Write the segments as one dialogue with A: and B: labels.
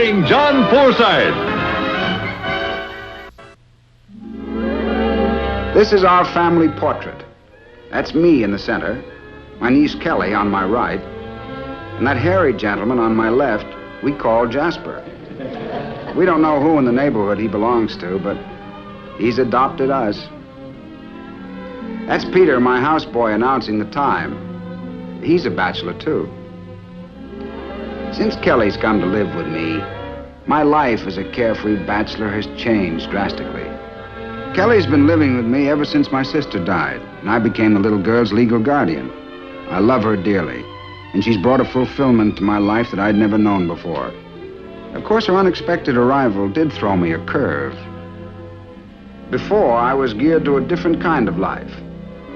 A: starring John Forsythe.
B: This is our family portrait. That's me in the center, my niece Kelly on my right, and that hairy gentleman on my left we call Jasper. We don't know who in the neighborhood he belongs to, but he's adopted us. That's Peter, my houseboy, announcing the time. He's a bachelor, too. Since Kelly's come to live with me, my life as a carefree bachelor has changed drastically. Kelly's been living with me ever since my sister died, and I became the little girl's legal guardian. I love her dearly, and she's brought a fulfillment to my life that I'd never known before. Of course, her unexpected arrival did throw me a curve. Before, I was geared to a different kind of life.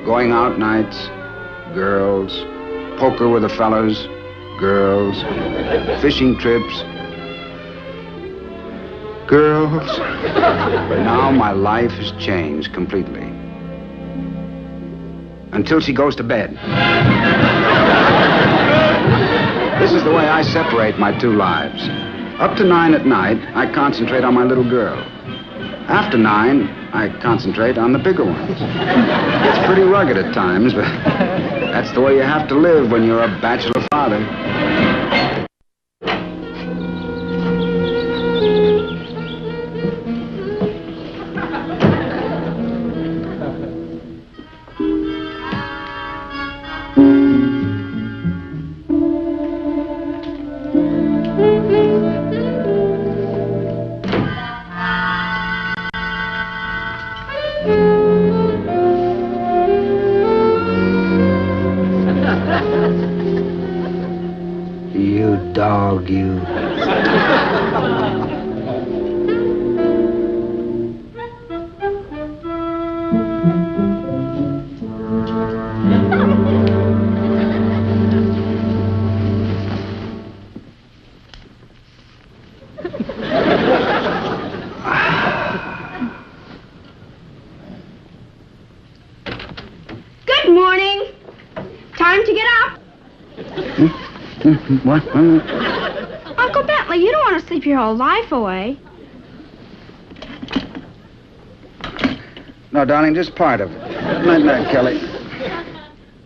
B: Going out nights, girls, poker with the fellas, girls, fishing trips, girls. But now my life has changed completely. Until she goes to bed. This is the way I separate my two lives. Up to 9 at night, I concentrate on my little girl. After 9, I concentrate on the bigger ones. It's pretty rugged at times, but that's the way you have to live when you're a bachelor father. You dog, you.
C: Good morning. Time to get up.
B: What?
C: Uncle Bentley, you don't want to sleep your whole life away.
B: No, darling, just part of it. Night-night, Kelly.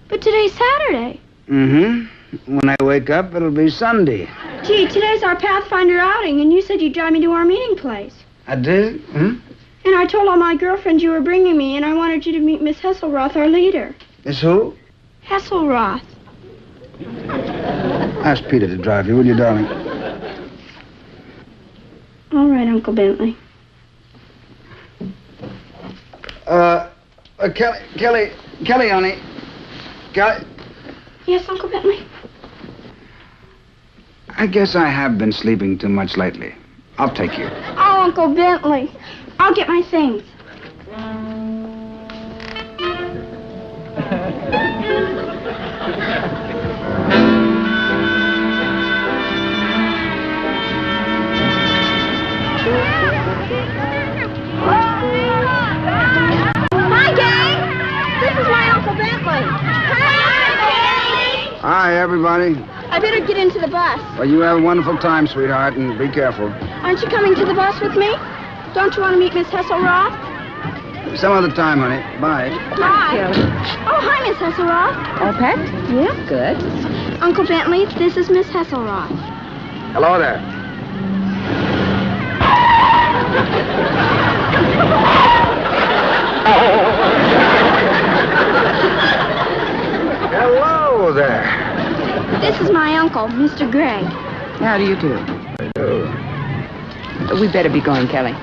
C: But today's Saturday.
B: Mm-hmm. When I wake up, it'll be Sunday.
C: Gee, today's our Pathfinder outing, and you said you'd drive me to our meeting place.
B: I did? Hmm?
C: And I told all my girlfriends you were bringing me, and I wanted you to meet Miss Hesselroth, our leader.
B: Miss who?
C: Hesselroth.
B: Ask Peter to drive you, will you, darling?
C: All right, Uncle Bentley.
B: Kelly, honey. Kelly.
C: Yes, Uncle Bentley?
B: I guess I have been sleeping too much lately. I'll take you.
C: Oh, Uncle Bentley. I'll get my things. Hi, gang. This is my Uncle Bentley. Hi,
B: Hi, everybody.
C: I better get into the bus.
B: Well, you have a wonderful time, sweetheart, and be careful.
C: Aren't you coming to the bus with me? Don't you want to meet Miss Hesselroth?
B: Some other time, honey. Bye.
C: Hi. Oh, hi, Miss Hesselroth.
D: All packed? Yeah, good.
C: Uncle Bentley, this is Miss Hesselroth.
B: Hello there. Hello there.
C: This is my uncle, Mr. Gregg.
D: How do you do? We better be going, Kelly.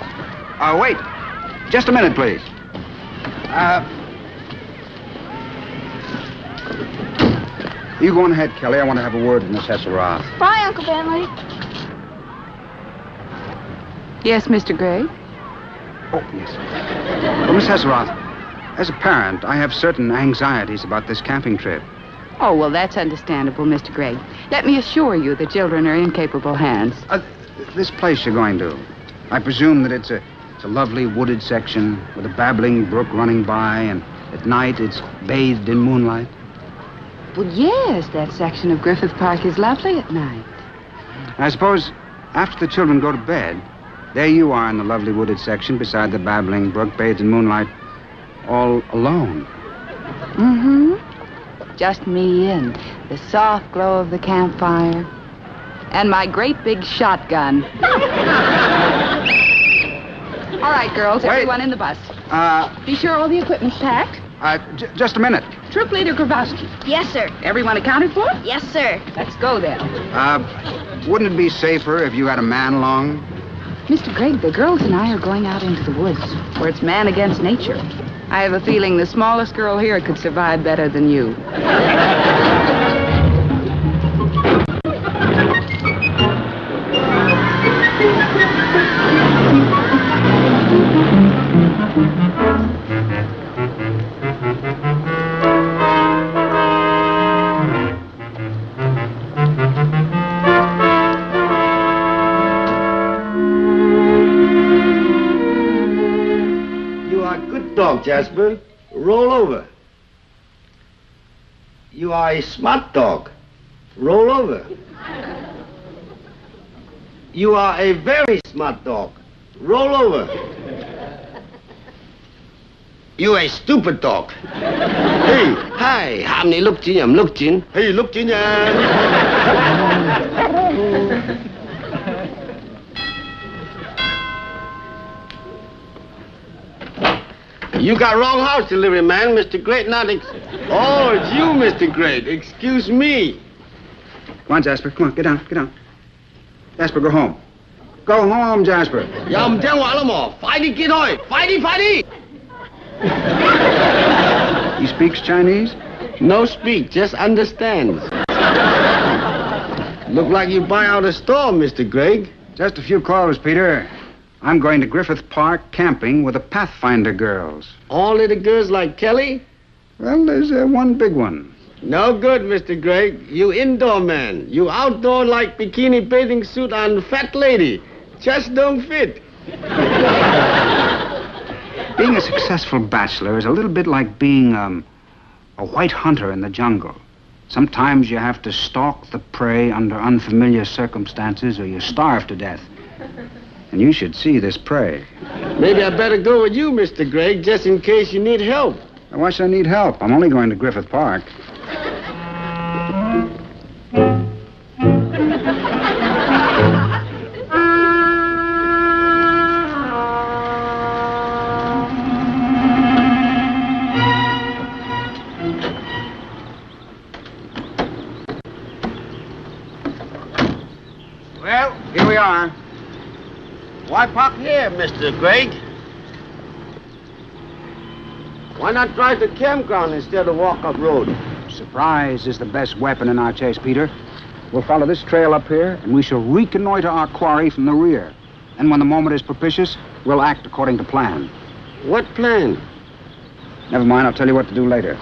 B: Wait. Just a minute, please. You go on ahead, Kelly. I want to have a word with Miss Hesselroth.
C: Bye, Uncle Bentley.
D: Yes, Mr. Gray?
B: Oh, yes. Well, Miss Hesselroth, as a parent, I have certain anxieties about this camping trip.
D: Oh, well, that's understandable, Mr. Gray. Let me assure you the children are in capable hands.
B: This place you're going to, I presume that it's a lovely wooded section with a babbling brook running by, and at night it's bathed in moonlight.
D: Well, yes, that section of Griffith Park is lovely at night.
B: I suppose After the children go to bed, there you are in the lovely wooded section beside the babbling brook, bathed in moonlight, all alone.
D: Mm-hmm. Just me and the soft glow of the campfire and my great big shotgun. All right, girls,
B: Wait.
D: everyone in the bus. Be sure all the equipment's packed.
B: Just a minute.
D: Troop Leader Grabowski.
C: Yes, sir.
D: Everyone accounted for?
C: Yes, sir.
D: Let's go then.
B: Wouldn't it be safer if you had a man along?
D: Mr. Gregg, the girls and I are going out into the woods, where it's man against nature. I have a feeling the smallest girl here could survive better than you.
A: Dog, Jasper. Roll over. You are a smart dog. Roll over. You are a very smart dog. Roll over. You a stupid dog. Hey, hi, ham ni look chin, look chin. Hey, look chin. You got wrong house delivery, man. Mr. Great, not Oh, it's you, Mr. Great. Excuse me.
B: Come on, Jasper. Come on, get down, get down. Jasper, go home. Go home, Jasper. He speaks Chinese?
A: No speak, just understands. Look like you buy out a store, Mr. Gregg.
B: Just a few clothes, Peter. I'm going to Griffith Park camping with the Pathfinder girls.
A: All little girls like Kelly?
B: Well, there's one big one.
A: No good, Mr. Gregg. You indoor man. You outdoor like bikini bathing suit on fat lady. Just don't fit.
B: Being a successful bachelor is a little bit like being a white hunter in the jungle. Sometimes you have to stalk the prey under unfamiliar circumstances or you starve to death. And you should see this prey.
A: Maybe I better go with you, Mr. Gregg, just in case you need help.
B: Why should I need help? I'm only going to Griffith Park. Well, here we are.
A: Why park here, Mr. Gregg? Why not drive the campground instead of walk up road?
B: Surprise is the best weapon in our chase, Peter. We'll follow this trail up here, and we shall reconnoiter our quarry from the rear. And when the moment is propitious, we'll act according to plan.
A: What plan?
B: Never mind, I'll tell you what to do later.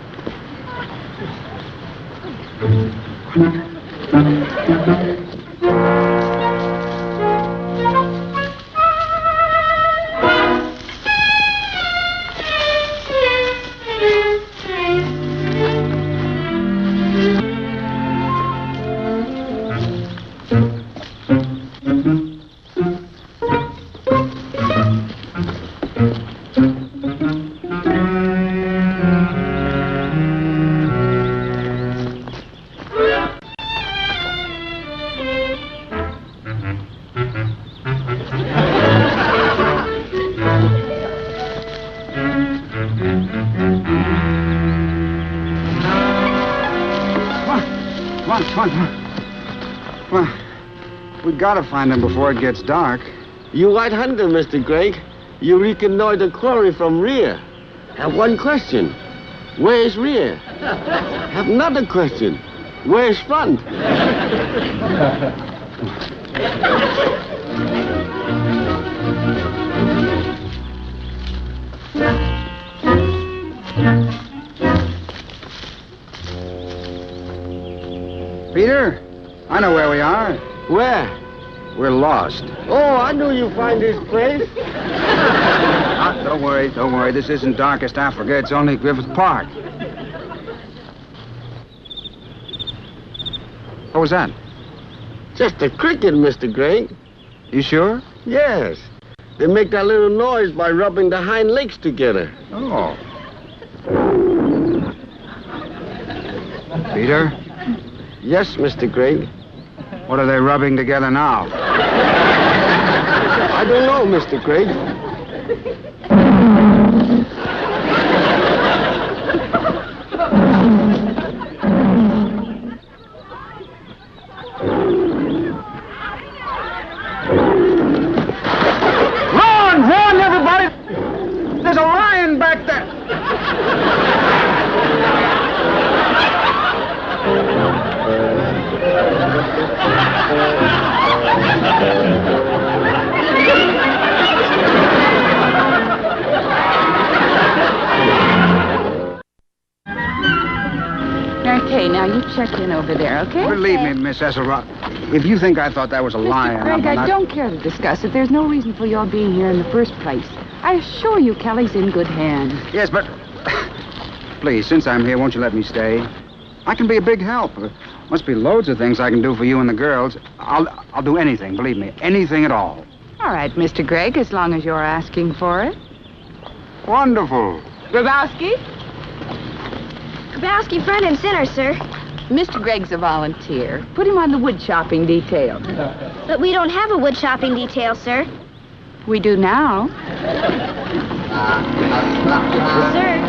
B: Come on. We gotta find him before it gets dark.
A: You white hunter, Mr. Gregg. You reconnoiter the quarry from rear. Have one question. Where is rear? Have another question. Where is front?
B: Peter, I know where we are.
A: Where?
B: We're lost.
A: Oh, I knew you'd find this place.
B: Don't worry. This isn't darkest Africa. It's only Griffith Park. What was that?
A: Just a cricket, Mr. Gregg.
B: You sure?
A: Yes. They make that little noise by rubbing the hind legs together.
B: Oh. Peter,
A: Yes, Mr. Gregg.
B: what are they rubbing together now?
A: I don't know, Mr. Gregg.
B: Run, everybody! There's a lion back there!
D: Okay, now you check in over there, okay?
B: Believe me, Miss S01, if you think I thought that was a lion,
D: Mr. Gregg,
B: I'm
D: I
B: not...
D: don't care to discuss it. There's no reason for your being here in the first place. I assure you Kelly's in good hands.
B: Yes, but... Please, since I'm here, won't you let me stay? I can be a big help. There must be loads of things I can do for you and the girls. I'll do anything, believe me. Anything at all.
D: All right, Mr. Gregg, as long as you're asking for it.
B: Wonderful.
D: Grabowski?
C: Grabowski, front and center, sir.
D: Mr. Gregg's a volunteer. Put him on the wood chopping detail.
C: But we don't have a wood chopping detail, sir.
D: We do now.
C: Sir.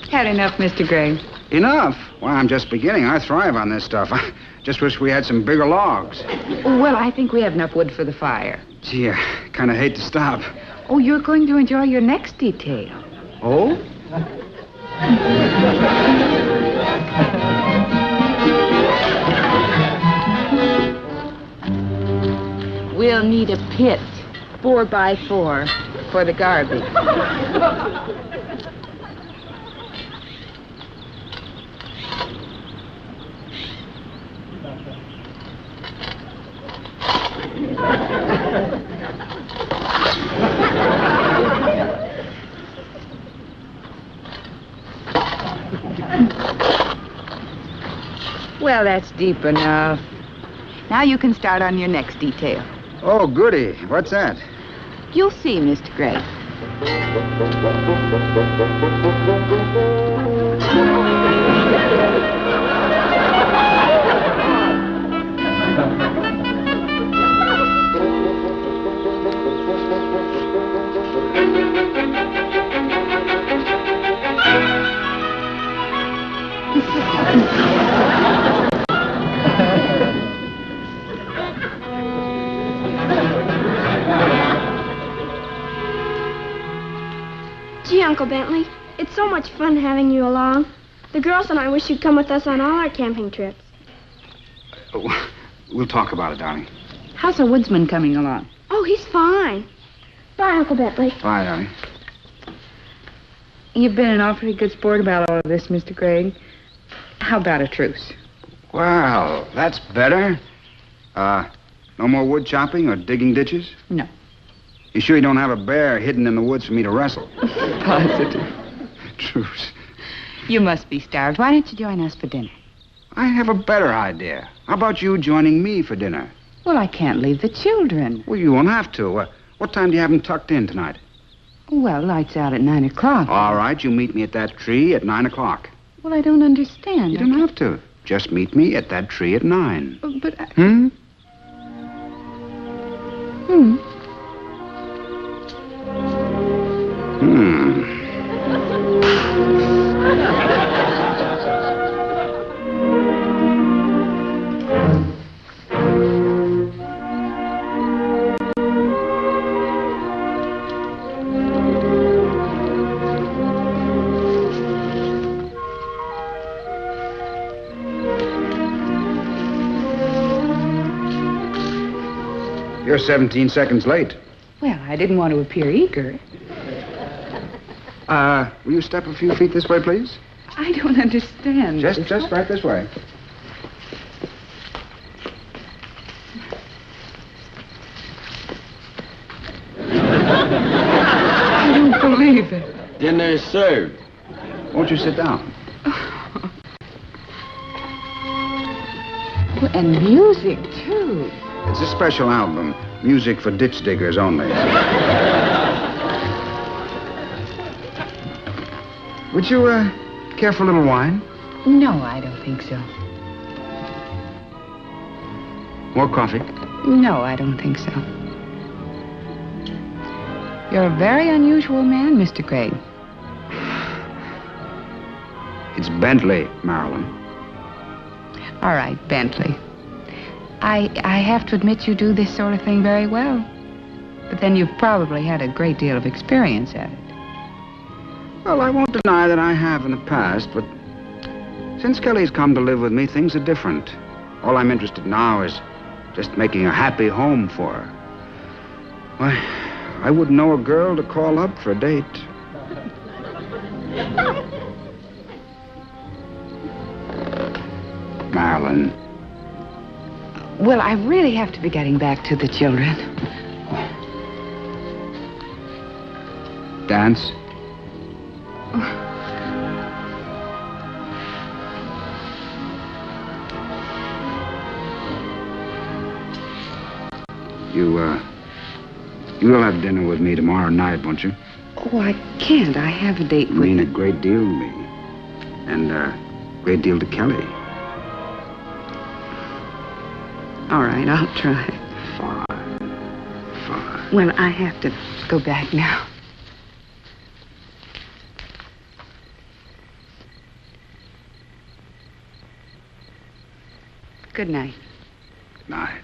D: Had enough, Mr. Gregg.
B: Enough? Well, I'm just beginning. I thrive on this stuff. I just wish we had some bigger logs.
D: Well, I think we have enough wood for the fire.
B: Gee, I kind of hate to stop.
D: Oh, you're going to enjoy your next detail.
B: Oh?
D: We'll need a pit, 4x4, for the garbage. Well, that's deep enough. Now you can start on your next detail.
B: Oh, goody. What's that?
D: You'll see, Mr. Gregg.
C: Gee, Uncle Bentley, it's so much fun having you along. The girls and I wish you'd come with us on all our camping trips.
B: We'll talk about it, darling.
D: How's the woodsman coming along?
C: Oh, he's fine. Bye, Uncle Bentley.
B: Bye, darling.
D: You've been an awfully good sport about all of this, Mr. Gregg. How about a truce?
B: Well, that's better. No more wood chopping or digging ditches?
D: No.
B: You sure you don't have a bear hidden in the woods for me to wrestle?
D: Positive.
B: Truce.
D: You must be starved. Why don't you join us for dinner?
B: I have a better idea. How about you joining me for dinner?
D: Well, I can't leave the children.
B: Well, you won't have to. What time do you have them tucked in tonight?
D: Well, lights out at 9 o'clock.
B: All right, you meet me at that tree at 9 o'clock.
D: Well, I don't understand.
B: You don't have to. Just meet me at that tree at 9.
D: But I...
B: Hmm?
D: Hmm.
B: Hmm. You're 17 seconds late.
D: Well, I didn't want to appear eager.
B: Will you step a few feet this way, please?
D: I don't understand.
B: Just right this way.
D: believe it.
A: Dinner is served.
B: Won't you sit down?
D: And music, too.
B: It's a special album. Music for ditch diggers only. Would you, care for a little wine?
D: No, I don't think so.
B: More coffee?
D: No, I don't think so. You're a very unusual man, Mr. Craig.
B: It's Bentley, Marilyn.
D: All right, Bentley. I have to admit you do this sort of thing very well. But then you've probably had a great deal of experience at it.
B: Well, I won't deny that I have in the past, but since Kelly's come to live with me, things are different. All I'm interested now is just making a happy home for her. Why, I wouldn't know a girl to call up for a date. Marilyn.
D: Well, I really have to be getting back to the children.
B: Dance? You'll have dinner with me tomorrow night, won't you?
D: Oh, I can't. I have a date
B: You
D: with...
B: mean a great deal to me. And a great deal to Kelly.
D: All right, I'll try.
B: Fine.
D: Well, I have to go back now. Good night.
B: Night.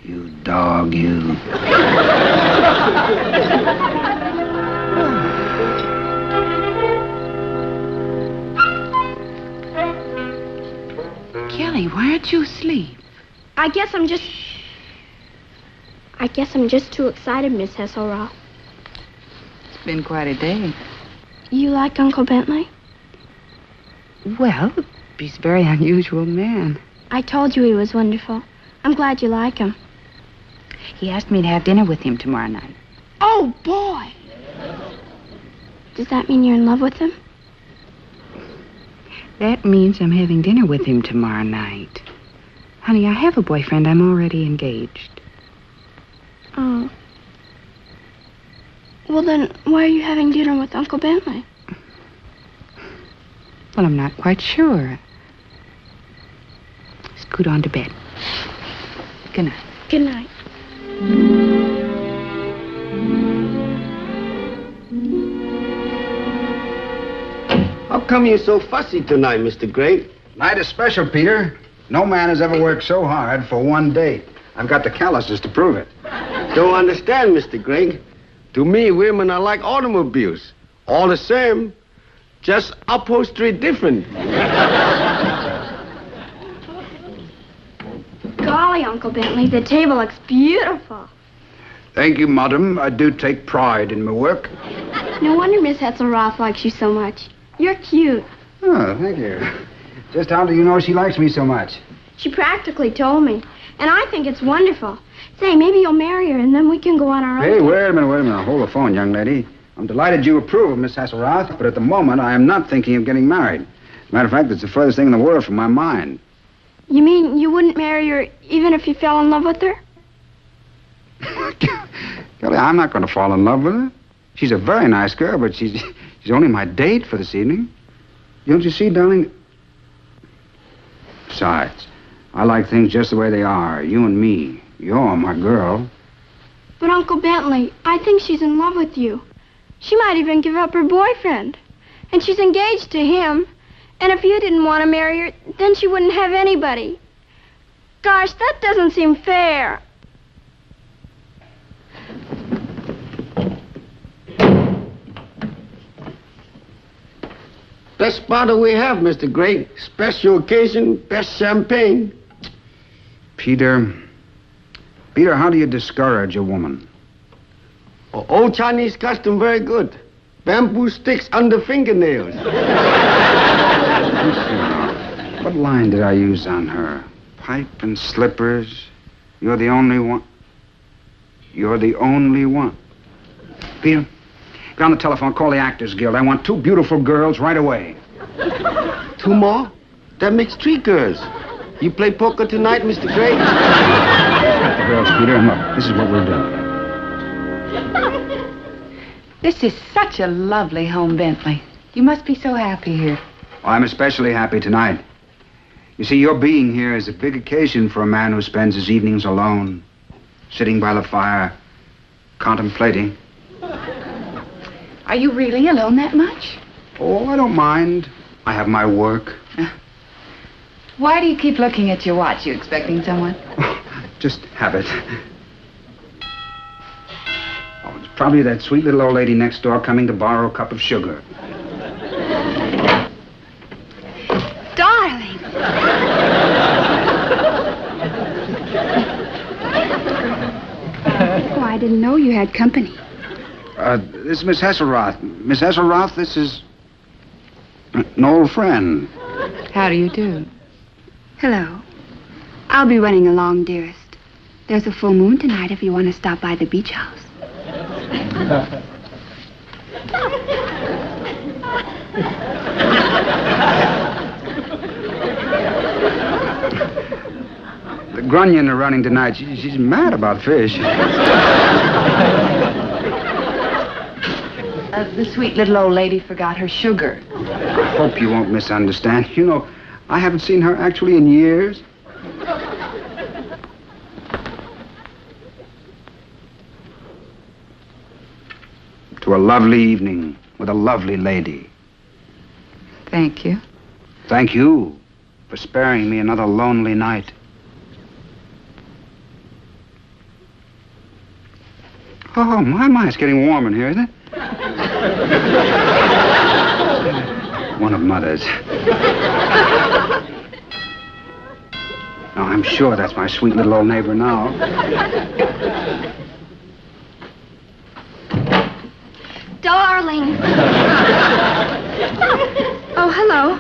B: You dog, you.
D: Kelly, why aren't you asleep?
C: I guess I'm just too excited, Miss Hasselroth.
D: It's been quite a day.
C: You like Uncle Bentley?
D: Well, he's a very unusual man.
C: I told you he was wonderful. I'm glad you like him.
D: He asked me to have dinner with him tomorrow night.
C: Oh, boy! Does that mean you're in love with him?
D: That means I'm having dinner with him tomorrow night. Honey, I have a boyfriend. I'm already engaged.
C: Oh. Well, then, why are you having dinner with Uncle Bentley?
D: Well, I'm not quite sure. Scoot on to bed. Good night.
C: Good night.
A: How come you're so fussy tonight, Mr. Gray?
B: Night is special, Peter. No man has ever worked so hard for one date. I've got the calluses to prove it.
A: Don't understand, Mr. Gregg. To me, women are like automobiles. All the same, just upholstery different.
C: Golly, Uncle Bentley, the table looks beautiful.
B: Thank you, madam. I do take pride in my work.
C: No wonder Miss Hasselroth likes you so much. You're cute.
B: Oh, thank you. Just how do you know she likes me so much?
C: She practically told me. And I think it's wonderful. Say, maybe you'll marry her and then we can go on our own.
B: Hey, wait a minute. Hold the phone, young lady. I'm delighted you approve of Miss Hasselroth, but at the moment I am not thinking of getting married. As a matter of fact, it's the furthest thing in the world from my mind.
C: You mean you wouldn't marry her even if you fell in love with her?
B: Kelly, I'm not going to fall in love with her. She's a very nice girl, but she's only my date for this evening. Don't you see, darling? Besides, I like things just the way they are. You and me. You're my girl.
C: But, Uncle Bentley, I think she's in love with you. She might even give up her boyfriend. And she's engaged to him. And if you didn't want to marry her, then she wouldn't have anybody. Gosh, that doesn't seem fair.
A: Best bottle we have, Mr. Gray. Special occasion, best champagne.
B: Peter, how do you discourage a woman?
A: Old Chinese custom, very good. Bamboo sticks under fingernails.
B: What line did I use on her? Pipe and slippers. You're the only one. You're the only one. Peter, get on the telephone, call the Actors Guild. I want 2 beautiful girls right away.
A: 2 more? That makes 3 girls. You play poker tonight, Mr. Gray?
B: Got the girls, Peter, and look, this is what we'll do.
D: This is such a lovely home, Bentley. You must be so happy here.
B: Well, I'm especially happy tonight. You see, your being here is a big occasion for a man who spends his evenings alone, sitting by the fire, contemplating.
D: Are you really alone that much?
B: Oh, I don't mind. I have my work.
D: Why do you keep looking at your watch? You expecting someone?
B: Just habit. Oh, it's probably that sweet little old lady next door coming to borrow a cup of sugar.
C: Darling.
E: Oh, I didn't know you had company.
B: This is Miss Hesselroth. Miss Hesselroth, this is an old friend.
D: How do you do?
E: Hello. I'll be running along, dearest. There's a full moon tonight if you want to stop by the beach house.
B: The grunion are running tonight. She's mad about fish.
D: The sweet little old lady forgot her sugar.
B: I hope you won't misunderstand. You know, I haven't seen her actually in years. To a lovely evening with a lovely lady.
D: Thank you.
B: Thank you for sparing me another lonely night. Oh, my, it's getting warm in here, isn't it? One of Mother's. Oh, I'm sure that's my sweet little old neighbor now.
C: Darling. Oh, hello.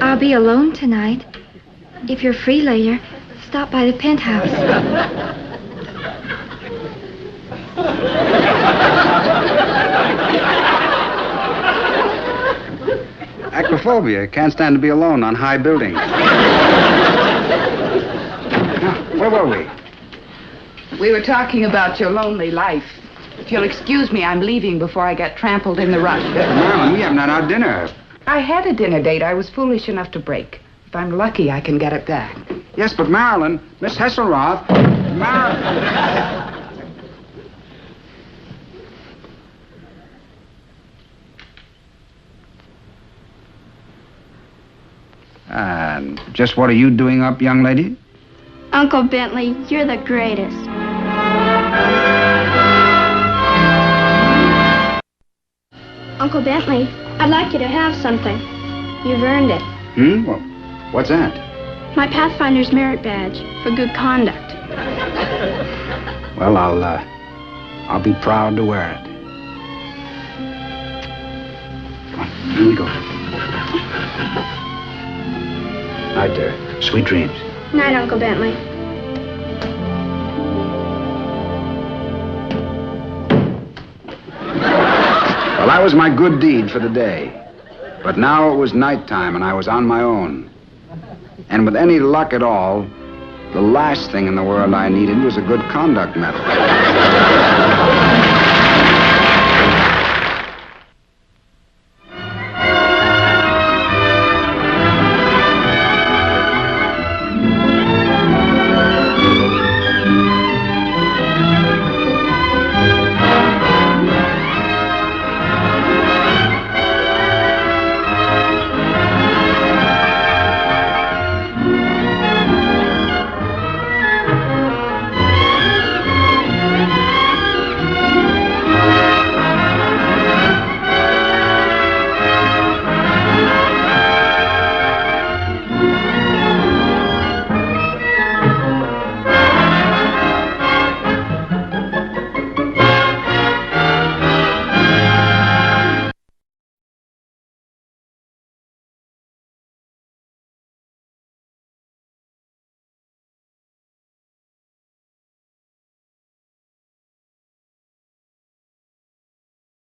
C: I'll be alone tonight. If you're free later, stop by the penthouse.
B: Acrophobia. Can't stand to be alone on high buildings. Now, where were we?
D: We were talking about your lonely life. If you'll excuse me, I'm leaving before I get trampled in the rush.
B: Marilyn, we haven't had our dinner.
D: I had a dinner date I was foolish enough to break. If I'm lucky, I can get it back.
B: Yes, but Marilyn, Miss Hesselroth, Marilyn. And just what are you doing up, young lady?
C: Uncle Bentley, you're the greatest. Uncle Bentley, I'd like you to have something. You've earned it.
B: Well, what's that?
C: My Pathfinder's merit badge for good conduct.
B: Well, I'll be proud to wear it. Come on, here we go. Night, dear. Sweet dreams.
C: Night, Uncle Bentley.
B: Well, that was my good deed for the day. But now it was nighttime and I was on my own. And with any luck at all, the last thing in the world I needed was a good conduct medal.